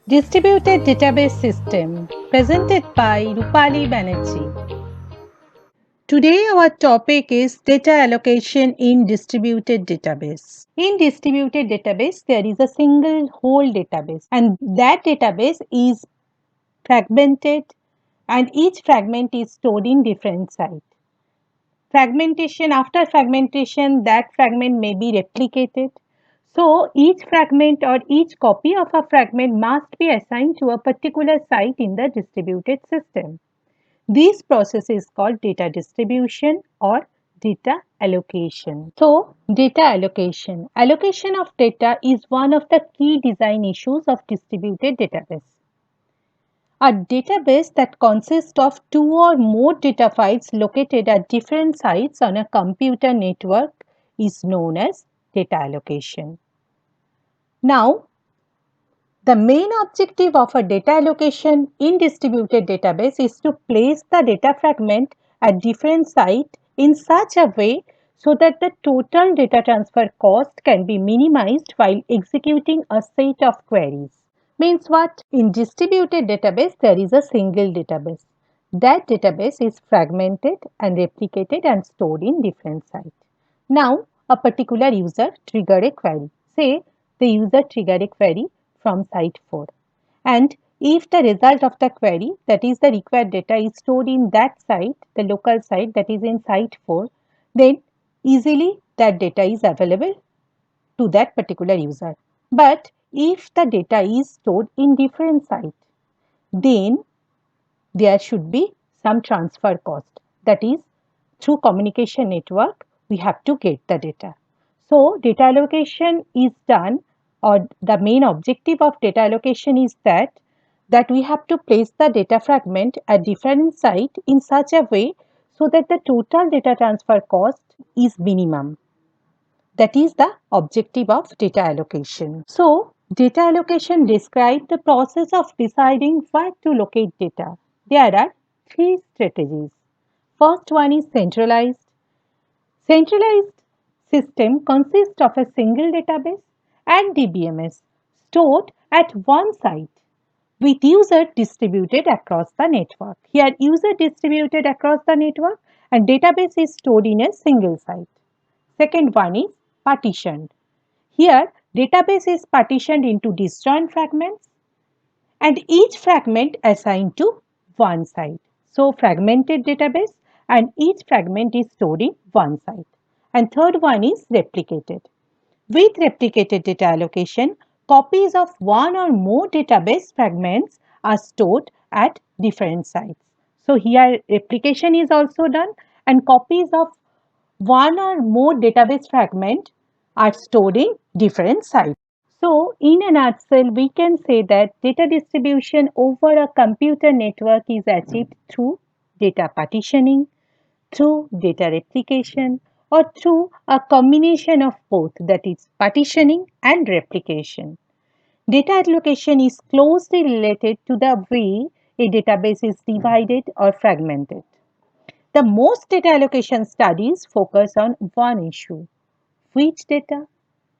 Distributed Database System, presented by Rupali Banerjee. Today our topic is data allocation in distributed database. In distributed database, there is a single whole database and that database is fragmented and each fragment is stored in different sites. After fragmentation, that fragment may be replicated. So each fragment or each copy of a fragment must be assigned to a particular site in the distributed system. This process is called data distribution or data allocation. So data allocation. Allocation of data is one of the key design issues of distributed database. A database that consists of two or more data files located at different sites on a computer network is known as data allocation. Now, the main objective of a data allocation in distributed database is to place the data fragment at different sites in such a way so that the total data transfer cost can be minimized while executing a set of queries. Means what? In distributed database, there is a single database. That database is fragmented and replicated and stored in different sites. Now, a particular user trigger a query. Say the user trigger a query from site 4. And if the result of the query, that is the required data, is stored in that site, the local site that is in site 4, then easily that data is available to that particular user. But if the data is stored in different sites, then there should be some transfer cost. That is, through communication network, we have to get the data. So data allocation is done, or the main objective of data allocation is that we have to place the data fragment at different site in such a way so that the total data transfer cost is minimum. That is the objective of data allocation. So, data allocation describes the process of deciding where to locate data. There are three strategies. First one is centralized. Centralized system consists of a single database and DBMS stored at one site with user distributed across the network. Here user distributed across the network and database is stored in a single site. Second one is partitioned. Here database is partitioned into disjoint fragments and each fragment assigned to one site. So fragmented database and each fragment is stored in one site. And third one is replicated. With replicated data allocation, copies of one or more database fragments are stored at different sites. So here replication is also done and copies of one or more database fragment are stored in different sites. So in a nutshell, we can say that data distribution over a computer network is achieved through data partitioning, through data replication, or through a combination of both, that is partitioning and replication. Data allocation is closely related to the way a database is divided or fragmented. The most data allocation studies focus on one issue: which data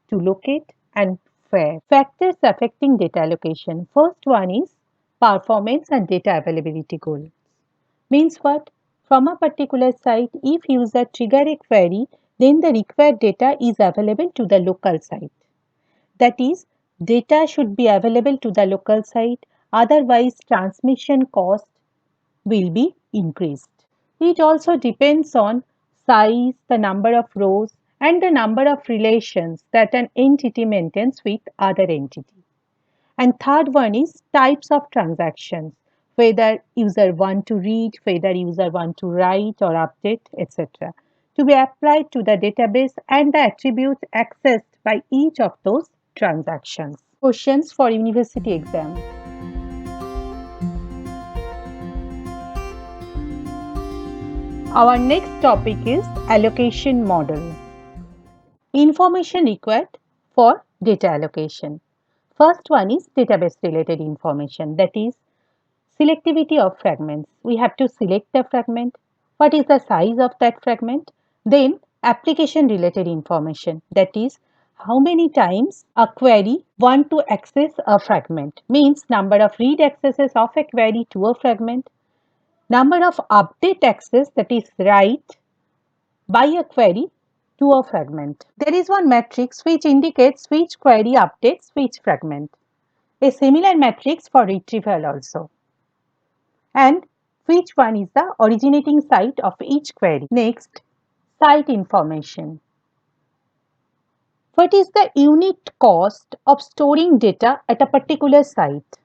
to locate and where. Factors affecting data allocation. First one is performance and data availability goals. Means what? From a particular site, if user trigger a query, then the required data is available to the local site. That is, data should be available to the local site, otherwise transmission cost will be increased. It also depends on size, the number of rows, and the number of relations that an entity maintains with other entity. And third one is types of transactions, whether user want to read, whether user want to write or update, etc. to be applied to the database and the attributes accessed by each of those transactions. Questions for university exam. Our next topic is allocation model. Information required for data allocation. First one is database related information, that is selectivity of fragments. We have to select the fragment. What is the size of that fragment? Then application related information, that is how many times a query want to access a fragment, means number of read accesses of a query to a fragment, number of update access, that is write by a query to a fragment. There is one matrix which indicates which query updates which fragment. A similar matrix for retrieval also. And which one is the originating site of each query. Next, site information. What is the unit cost of storing data at a particular site?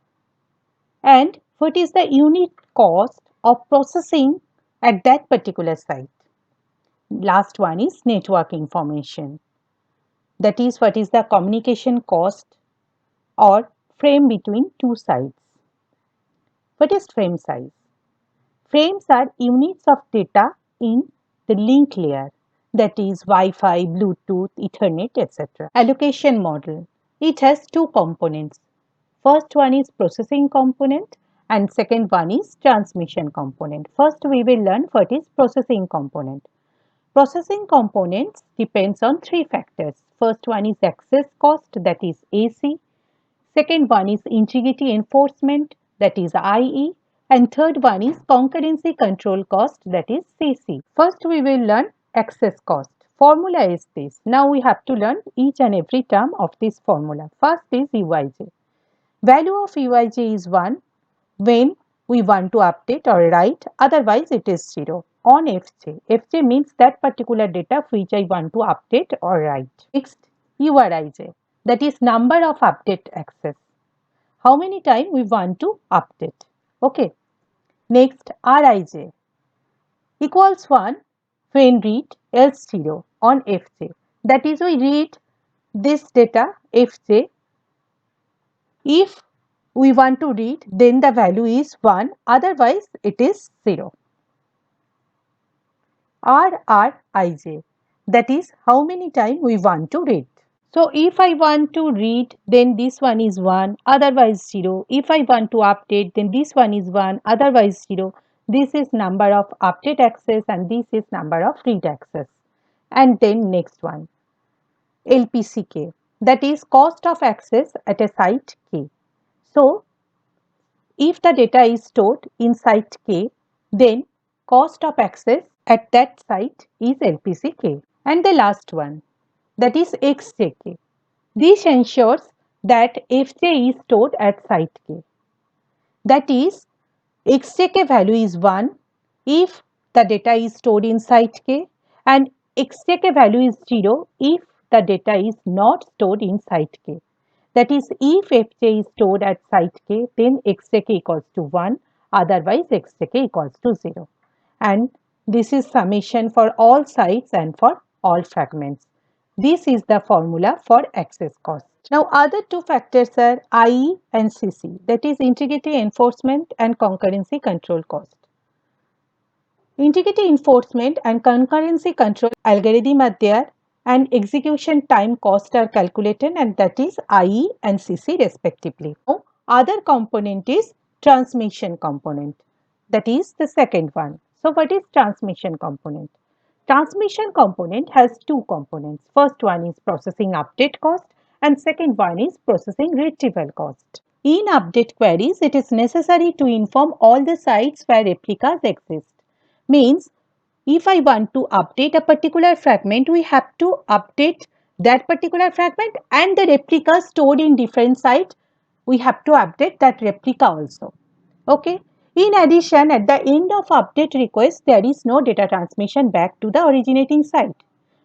And what is the unit cost of processing at that particular site? Last one is network information. That is, what is the communication cost or frame between two sites. What is frame size? Frames are units of data in the link layer, that is Wi-Fi, Bluetooth, Ethernet, etc. Allocation model. It has two components. First one is processing component and second one is transmission component. First we will learn what is processing component. Processing components depends on three factors. First one is access cost, that is AC. Second one is integrity enforcement, that is IE. And third one is concurrency control cost, that is CC. First we will learn access cost. Formula is this. Now we have to learn each and every term of this formula. First is UIJ. Value of UIJ is 1 when we want to update or write, otherwise it is 0 on FJ. FJ means that particular data which I want to update or write. Next, URIJ, that is number of update access. How many times we want to update. Okay. Next, Rij equals 1 when read, else 0 on Fj. That is, we read this data Fj. If we want to read, then the value is 1, otherwise it is 0. Rrij, that is how many times we want to read. So if I want to read, then this one is 1, otherwise 0. If I want to update, then this one is 1, otherwise 0. This is number of update access and this is number of read access. And then next one, LPCK, that is cost of access at a site K. So if the data is stored in site K, then cost of access at that site is LPCK. And the last one, that is XJK. This ensures that Fj is stored at site K. That is, Xjk value is 1 if the data is stored in site K and Xjk value is 0 if the data is not stored in site K. That is, if Fj is stored at site K, then Xjk equals to 1, otherwise Xjk equals to 0. And this is summation for all sites and for all fragments. This is the formula for access cost. Now, other two factors are IE and CC, that is integrity enforcement and concurrency control cost. Integrity enforcement and concurrency control algorithm are there and execution time cost are calculated, and that is IE and CC respectively. Now, other component is transmission component, that is the second one. So, what is transmission component? Transmission component has two components. First one is processing update cost and second one is processing retrieval cost. In update queries, it is necessary to inform all the sites where replicas exist. Means, if I want to update a particular fragment, we have to update that particular fragment and the replica stored in different sites. We have to update that replica also. Okay. In addition, at the end of update request, there is no data transmission back to the originating site.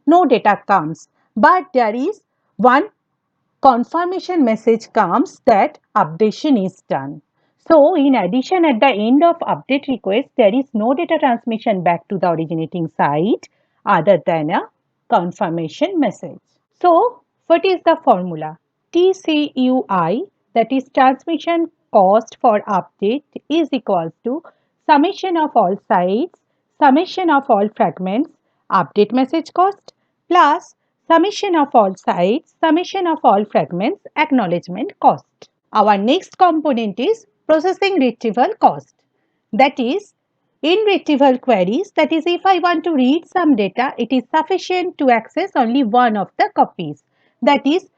No data comes, but there is one confirmation message comes that updation is done. So, in addition, at the end of update request, there is no data transmission back to the originating site other than a confirmation message. So, what is the formula? TCUI, that is transmission cost for update, is equals to summation of all sites, summation of all fragments, update message cost plus summation of all sites, summation of all fragments, acknowledgement cost. Our next component is processing retrieval cost. That is, in retrieval queries, that is, if I want to read some data, it is sufficient to access only one of the copies. That is,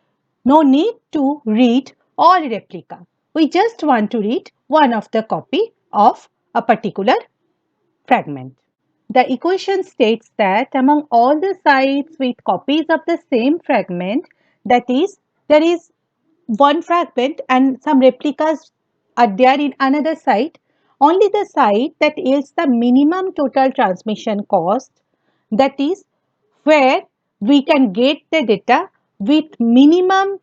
no need to read all replica. We just want to read one of the copy of a particular fragment. The equation states that among all the sites with copies of the same fragment, that is, there is one fragment and some replicas are there in another site, only the site that yields the minimum total transmission cost, that is, where we can get the data with minimum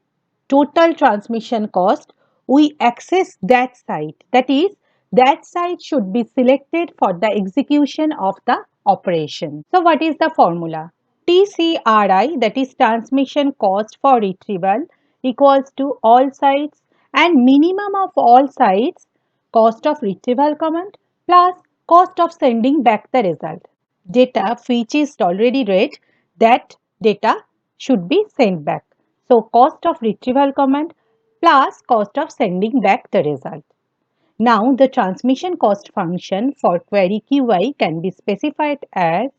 total transmission cost, we access that site. That is, that site should be selected for the execution of the operation. So, what is the formula? TCRI, that is transmission cost for retrieval, equals to all sites and minimum of all sites cost of retrieval command plus cost of sending back the result. Data which is already read, that data should be sent back. So, cost of retrieval command plus cost of sending back the result. Now, the transmission cost function for query QI can be specified as,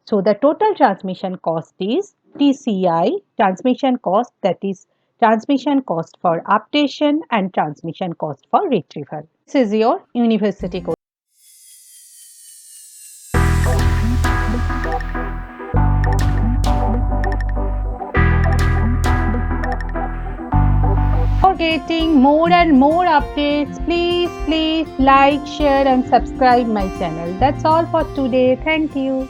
so the total transmission cost is TCI, transmission cost, that is transmission cost for updation and transmission cost for retrieval. This is your university code. For getting more and more updates, please like, share and subscribe my channel. That's all for today. Thank you.